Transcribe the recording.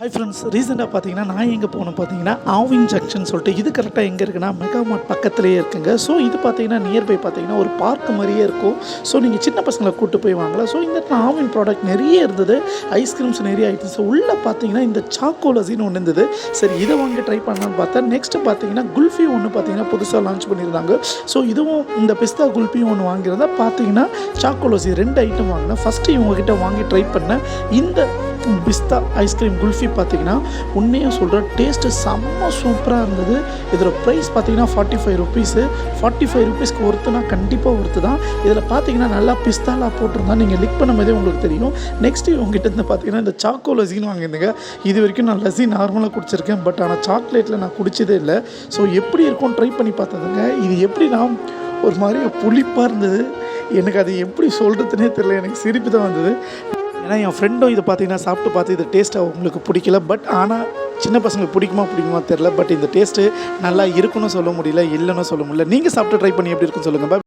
Hi friends, ரீசெண்டாக பார்த்தீங்கன்னா நான் எங்கே போனோம் பார்த்தீங்கன்னா ஆவின் ஜங்ஷன் சொல்லிட்டு இது கரெக்டாக எங்கே இருக்குன்னா மெகா மார்ட் பக்கத்துலேயே இருக்குங்க. ஸோ இது பார்த்தீங்கன்னா நியர்பை பார்த்தீங்கன்னா ஒரு பார்க் மாதிரியே இருக்கும். ஸோ நீங்கள் சின்ன பசங்களை கூப்பிட்டு போய் வாங்கலாம். ஸோ இந்த இடத்துல ஆவின் ப்ராடக்ட் நிறைய இருந்தது, ஐஸ்கிரீம்ஸ் நிறைய ஐட்டம்ஸ். உள்ளே பார்த்தீங்கன்னா இந்த சாக்கோலசின்னு ஒன்று இருந்தது. சரி, இதை வாங்கி ட்ரை பண்ணலான்னு பார்த்தா நெக்ஸ்ட்டு பார்த்தீங்கன்னா குல்ஃபி ஒன்று பார்த்தீங்கன்னா புதுசாக லான்ச் பண்ணியிருந்தாங்க. ஸோ இதுவும் இந்த பிஸ்தா குல்ஃபியும் ஒன்று வாங்கியிருந்தா பார்த்தீங்கன்னா சாக்கோலசி 2 ஐட்டம் வாங்கினேன். ஃபஸ்ட்டு இவங்ககிட்ட வாங்கி ட்ரை பண்ணேன். இந்த பிஸ்தா ஐஸ்கிரீம் குல்ஃபி பார்த்தீங்கன்னா உண்மையாக சொல்கிறேன், டேஸ்ட்டு செம்ம சூப்பராக இருந்தது. இதோட ப்ரைஸ் பார்த்தீங்கன்னா 45 ருபீஸு. 45 ருபீஸ்க்கு ஒருத்துனா கண்டிப்பாக ஒருத்து தான். இதில் பார்த்தீங்கன்னா நல்லா பிஸ்தாலாக போட்டிருந்தா நீங்கள் லிக் பண்ணும்போதே உங்களுக்கு தெரியும். நெக்ஸ்ட்டு இவங்ககிட்ட இருந்து பார்த்தீங்கன்னா இந்த சாக்கோ லசின்னு வாங்கியிருந்தேங்க. இது வரைக்கும் நான் லசி நார்மலாக குடிச்சிருக்கேன், பட் ஆனால் சாக்லேட்டில் நான் குடிச்சதே இல்லை. ஸோ எப்படி இருக்கும் ட்ரை பண்ணி பார்த்ததுங்க. இது எப்படின்னா ஒரு மாதிரி புளிப்பாக இருந்தது. எனக்கு அது எப்படி சொல்கிறதுனே தெரியல, எனக்கு சிரிப்பு தான் வந்தது. ஏன்னா என் ஃப்ரெண்டும் இதை பார்த்தீங்கன்னா சாப்பிட்டு பார்த்து இது டேஸ்ட்டாக உங்களுக்கு பிடிக்கல. பட் ஆனால் சின்ன பசங்களுக்கு பிடிக்குமா தெரில. பட் இந்த டேஸ்ட்டு நல்லா இருக்குன்னு சொல்ல முடியல, இல்லைன்னு சொல்ல முடியல. நீங்கள் சாப்பிட்டு ட்ரை பண்ணி எப்படி இருக்குன்னு சொல்லுங்கள்.